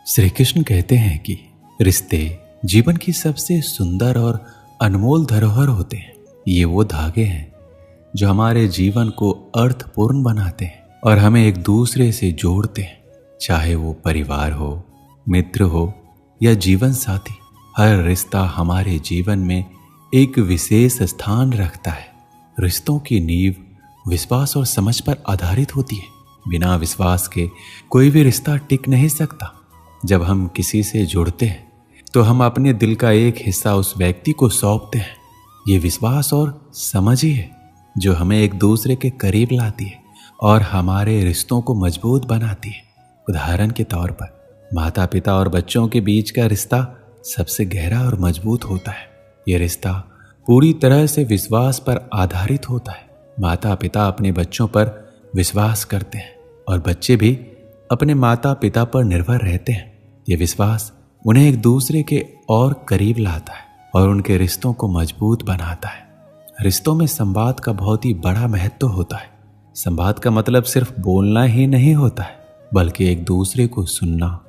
श्री कृष्ण कहते हैं कि रिश्ते जीवन की सबसे सुंदर और अनमोल धरोहर होते हैं। ये वो धागे हैं जो हमारे जीवन को अर्थपूर्ण बनाते हैं और हमें एक दूसरे से जोड़ते हैं। चाहे वो परिवार हो, मित्र हो या जीवन साथी, हर रिश्ता हमारे जीवन में एक विशेष स्थान रखता है। रिश्तों की नींव विश्वास और समझ पर आधारित होती है। बिना विश्वास के कोई भी रिश्ता टिक नहीं सकता। जब हम किसी से जुड़ते हैं तो हम अपने दिल का एक हिस्सा उस व्यक्ति को सौंपते हैं। ये विश्वास और समझ ही है जो हमें एक दूसरे के करीब लाती है और हमारे रिश्तों को मजबूत बनाती है। उदाहरण के तौर पर माता पिता और बच्चों के बीच का रिश्ता सबसे गहरा और मजबूत होता है। ये रिश्ता पूरी तरह से विश्वास पर आधारित होता है। माता पिता अपने बच्चों पर विश्वास करते हैं और बच्चे भी अपने माता पिता पर निर्भर रहते हैं। ये विश्वास उन्हें एक दूसरे के और करीब लाता है और उनके रिश्तों को मजबूत बनाता है। रिश्तों में संवाद का बहुत ही बड़ा महत्व होता है। संवाद का मतलब सिर्फ बोलना ही नहीं होता है, बल्कि एक दूसरे को सुनना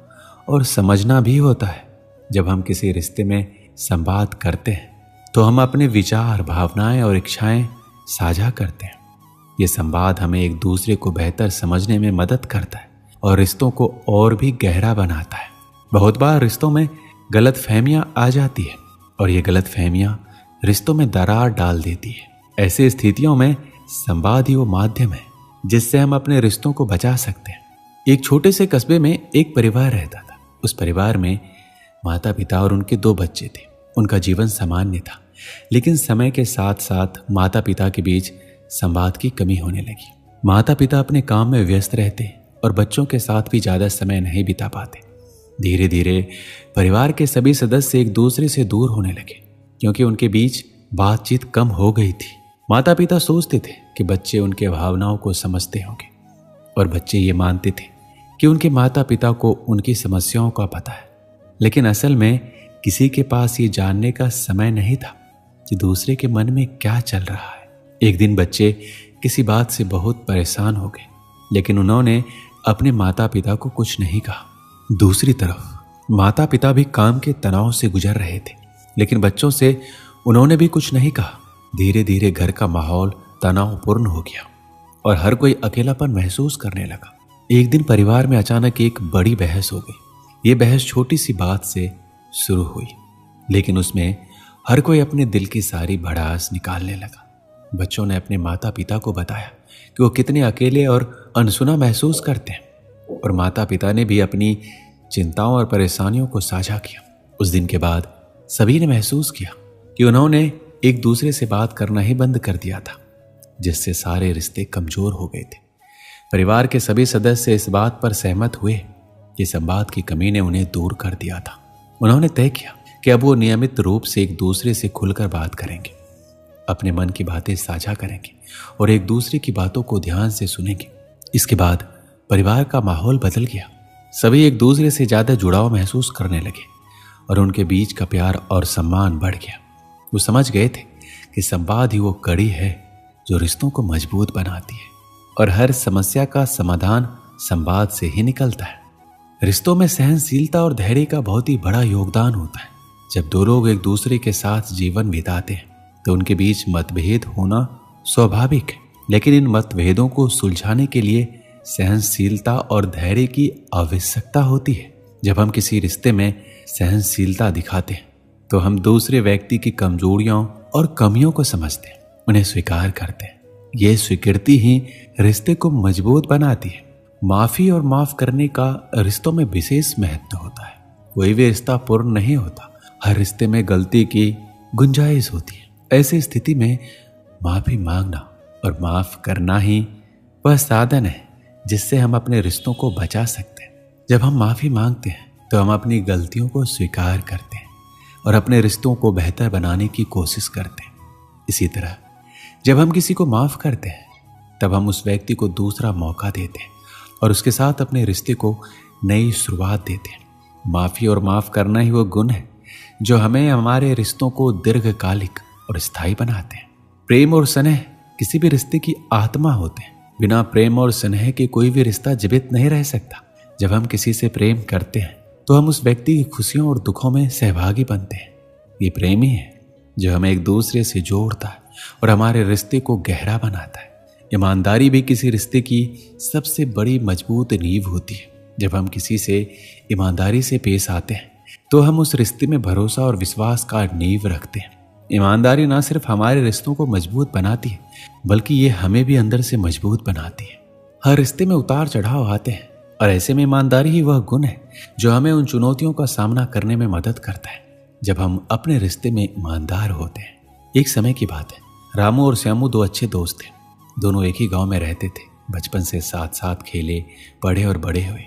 और समझना भी होता है। जब हम किसी रिश्ते में संवाद करते हैं तो हम अपने विचार, भावनाएं और इच्छाएं साझा करते हैं। ये संवाद हमें एक दूसरे को बेहतर समझने में मदद करता है और रिश्तों को और भी गहरा बनाता है। बहुत बार रिश्तों में गलतफहमियां आ जाती है और ये गलतफहमियां रिश्तों में दरार डाल देती है। ऐसी स्थितियों में संवाद ही वो माध्यम है जिससे हम अपने रिश्तों को बचा सकते हैं। एक छोटे से कस्बे में एक परिवार रहता था। उस परिवार में माता पिता और उनके 2 बच्चे थे। उनका जीवन सामान्य था, लेकिन समय के साथ साथ माता पिता के बीच संवाद की कमी होने लगी। माता पिता अपने काम में व्यस्त रहते और बच्चों के साथ भी ज्यादा समय नहीं बिता पाते। धीरे धीरे परिवार के सभी सदस्य एक दूसरे से दूर होने लगे क्योंकि उनके बीच बातचीत कम हो गई थी। माता पिता सोचते थे कि बच्चे उनके भावनाओं को समझते होंगे और बच्चे ये मानते थे कि उनके माता पिता को उनकी समस्याओं का पता है, लेकिन असल में किसी के पास ये जानने का समय नहीं था कि दूसरे के मन में क्या चल रहा है। एक दिन बच्चे किसी बात से बहुत परेशान हो गए, लेकिन उन्होंने अपने माता पिता को कुछ नहीं कहा। दूसरी तरफ माता पिता भी काम के तनाव से गुजर रहे थे, लेकिन बच्चों से उन्होंने भी कुछ नहीं कहा। धीरे धीरे घर का माहौल तनावपूर्ण हो गया और हर कोई अकेलापन महसूस करने लगा। एक दिन परिवार में अचानक एक बड़ी बहस हो गई। ये बहस छोटी सी बात से शुरू हुई, लेकिन उसमें हर कोई अपने दिल की सारी भड़ास निकालने लगा। बच्चों ने अपने माता पिता को बताया कि वो कितने अकेले और अनसुना महसूस करते हैं और माता पिता ने भी अपनी चिंताओं और परेशानियों को साझा किया। उस दिन के बाद सभी ने महसूस किया कि उन्होंने एक दूसरे से बात करना ही बंद कर दिया था, जिससे सारे रिश्ते कमजोर हो गए थे। परिवार के सभी सदस्य इस बात पर सहमत हुए कि संवाद की कमी ने उन्हें दूर कर दिया था। उन्होंने तय किया कि अब वो नियमित रूप से एक दूसरे से खुलकर बात करेंगे, अपने मन की बातें साझा करेंगे और एक दूसरे की बातों को ध्यान से सुनेंगे। इसके बाद परिवार का माहौल बदल गया। सभी एक दूसरे से ज्यादा जुड़ाव महसूस करने लगे और उनके बीच का प्यार और सम्मान बढ़ गया। वो समझ गए थे कि संवाद ही वो कड़ी है जो रिश्तों को मजबूत बनाती है और हर समस्या का समाधान संवाद से ही निकलता है। रिश्तों में सहनशीलता और धैर्य का बहुत ही बड़ा योगदान होता है। जब 2 लोग एक दूसरे के साथ जीवन बिताते हैं तो उनके बीच मतभेद होना स्वाभाविक है, लेकिन इन मतभेदों को सुलझाने के लिए सहनशीलता और धैर्य की आवश्यकता होती है। जब हम किसी रिश्ते में सहनशीलता दिखाते हैं तो हम दूसरे व्यक्ति की कमजोरियों और कमियों को समझते हैं, उन्हें स्वीकार करते हैं। यह स्वीकृति ही रिश्ते को मजबूत बनाती है। माफी और माफ करने का रिश्तों में विशेष महत्व होता है। कोई भी रिश्ता पूर्ण नहीं होता, हर रिश्ते में गलती की गुंजाइश होती है। ऐसी स्थिति में माफी मांगना और माफ करना ही वह साधन है जिससे हम अपने रिश्तों को बचा सकते हैं। जब हम माफी मांगते हैं तो हम अपनी गलतियों को स्वीकार करते हैं और अपने रिश्तों को बेहतर बनाने की कोशिश करते हैं। इसी तरह जब हम किसी को माफ करते हैं तब हम उस व्यक्ति को दूसरा मौका देते हैं और उसके साथ अपने रिश्ते को नई शुरुआत देते हैं। माफी और माफ करना ही वो गुण है जो हमें हमारे रिश्तों को दीर्घकालिक और स्थायी बनाते हैं। प्रेम और स्नेह किसी भी रिश्ते की आत्मा होते हैं। बिना प्रेम और स्नेह के कोई भी रिश्ता जीवित नहीं रह सकता। जब हम किसी से प्रेम करते हैं तो हम उस व्यक्ति की खुशियों और दुखों में सहभागी बनते हैं। ये प्रेम ही है जो हमें एक दूसरे से जोड़ता है और हमारे रिश्ते को गहरा बनाता है। ईमानदारी भी किसी रिश्ते की सबसे बड़ी मजबूत नींव होती है। जब हम किसी से ईमानदारी से पेश आते हैं तो हम उस रिश्ते में भरोसा और विश्वास का नींव रखते हैं। ईमानदारी ना सिर्फ हमारे रिश्तों को मजबूत बनाती है बल्कि ये हमें भी अंदर से मजबूत बनाती है। हर रिश्ते में उतार चढ़ाव आते हैं और ऐसे में ईमानदारी ही वह गुण है जो हमें उन चुनौतियों का सामना करने में मदद करता है जब हम अपने रिश्ते में ईमानदार होते हैं। एक समय की बात है, रामू और श्यामू दो अच्छे दोस्त थे। दोनों एक ही गांव में रहते थे। बचपन से साथ साथ खेले, पढ़े और बड़े हुए।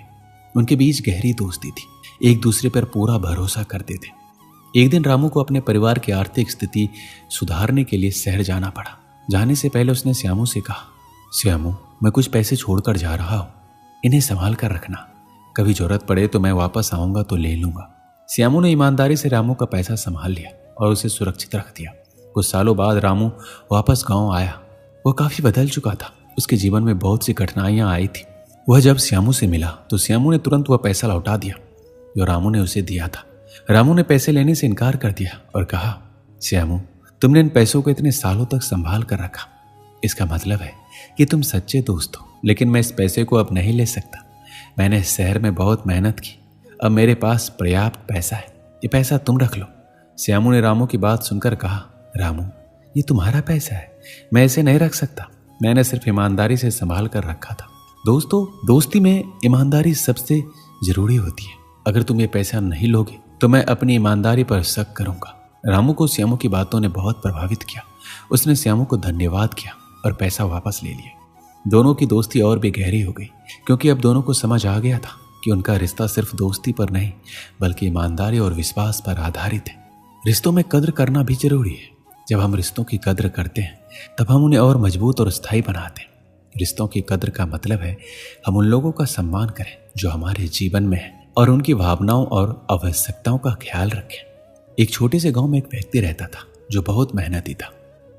उनके बीच गहरी दोस्ती थी, एक दूसरे पर पूरा भरोसा करते थे। एक दिन रामू को अपने परिवार की आर्थिक स्थिति सुधारने के लिए शहर जाना पड़ा। जाने से पहले उसने श्यामू से कहा, श्यामू, मैं कुछ पैसे छोड़कर जा रहा हूँ, इन्हें संभाल कर रखना, कभी जरूरत पड़े तो मैं वापस आऊंगा तो ले लूंगा। श्यामू ने ईमानदारी से रामू का पैसा संभाल लिया और उसे सुरक्षित रख दिया। कुछ सालों बाद रामू वापस गांव आया। वह काफी बदल चुका था। उसके जीवन में बहुत सी कठिनाइयां आई थी। वह जब श्यामू से मिला तो श्यामू ने तुरंत वह पैसा लौटा दिया जो रामू ने उसे दिया था। रामू ने पैसे लेने से इनकार कर दिया और कहा, श्यामू, तुमने इन पैसों को इतने सालों तक संभाल कर रखा, इसका मतलब है कि तुम सच्चे दोस्त हो। लेकिन मैं इस पैसे को अब नहीं ले सकता। मैंने इस शहर में बहुत मेहनत की, अब मेरे पास पर्याप्त पैसा है, ये पैसा तुम रख लो। श्यामू ने रामू की बात सुनकर कहा, रामू, ये तुम्हारा पैसा है, मैं इसे नहीं रख सकता। मैंने सिर्फ ईमानदारी से संभाल कर रखा था। दोस्तों, दोस्ती में ईमानदारी सबसे जरूरी होती है। अगर तुम ये पैसा नहीं लोगे तो मैं अपनी ईमानदारी पर शक करूंगा। रामू को श्यामू की बातों ने बहुत प्रभावित किया। उसने श्यामू को धन्यवाद किया और पैसा वापस ले लिया। दोनों की दोस्ती और भी गहरी हो गई क्योंकि अब दोनों को समझ आ गया था कि उनका रिश्ता सिर्फ दोस्ती पर नहीं बल्कि ईमानदारी और विश्वास पर आधारित है। रिश्तों में कद्र करना भी जरूरी है। जब हम रिश्तों की कद्र करते हैं तब हम उन्हें और मजबूत और स्थायी बनाते हैं। रिश्तों की कद्र का मतलब है हम उन लोगों का सम्मान करें जो हमारे जीवन में है और उनकी भावनाओं और आवश्यकताओं का ख्याल रखें। एक छोटे से गांव में एक व्यक्ति रहता था जो बहुत मेहनती था।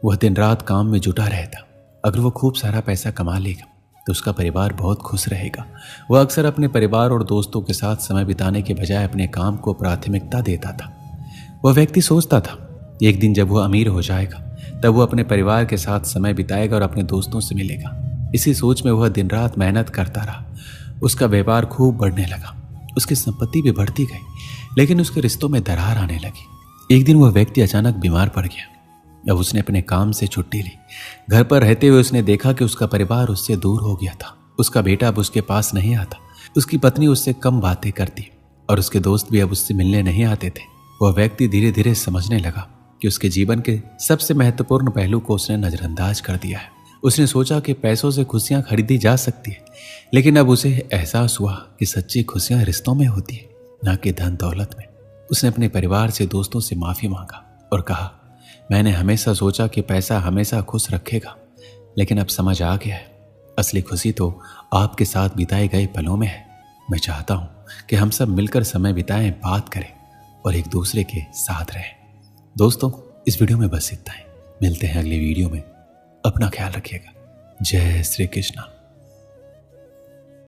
वह दिन रात काम में जुटा रहता। अगर वो खूब सारा पैसा कमा लेगा तो उसका परिवार बहुत खुश रहेगा। वह अक्सर अपने परिवार और दोस्तों के साथ समय बिताने के बजाय अपने काम को प्राथमिकता देता था। वह व्यक्ति सोचता था, एक दिन जब वह अमीर हो जाएगा तब वह अपने परिवार के साथ समय बिताएगा और अपने दोस्तों से मिलेगा। इसी सोच में वह दिन रात मेहनत करता रहा। उसका व्यापार खूब बढ़ने लगा, उसकी संपत्ति भी बढ़ती गई, लेकिन उसके रिश्तों में दरार आने लगी। एक दिन वह व्यक्ति अचानक बीमार पड़ गया। अब उसने अपने काम से छुट्टी ली। घर पर रहते हुए उसने देखा कि उसका परिवार उससे दूर हो गया था। उसका बेटा अब उसके पास नहीं आता, उसकी पत्नी उससे कम बातें करती और उसके दोस्त भी अब उससे मिलने नहीं आते थे। वह व्यक्ति धीरे धीरे समझने लगा कि उसके जीवन के सबसे महत्वपूर्ण पहलू को उसने नजरअंदाज कर दिया है। उसने सोचा कि पैसों से खुशियां खरीदी जा सकती है, लेकिन अब उसे एहसास हुआ कि सच्ची खुशियां रिश्तों में होती है, न कि धन दौलत में। उसने अपने परिवार से, दोस्तों से माफी मांगा और कहा, मैंने हमेशा सोचा कि पैसा हमेशा खुश रखेगा, लेकिन अब समझ आ गया है असली खुशी तो आपके साथ बिताए गए पलों में है। मैं चाहता हूं कि हम सब मिलकर समय बिताएं, बात करें और एक दूसरे के साथ रहें। दोस्तों, इस वीडियो में बस इतना ही। मिलते हैं अगली वीडियो में। अपना ख्याल रखिएगा। जय श्री कृष्ण।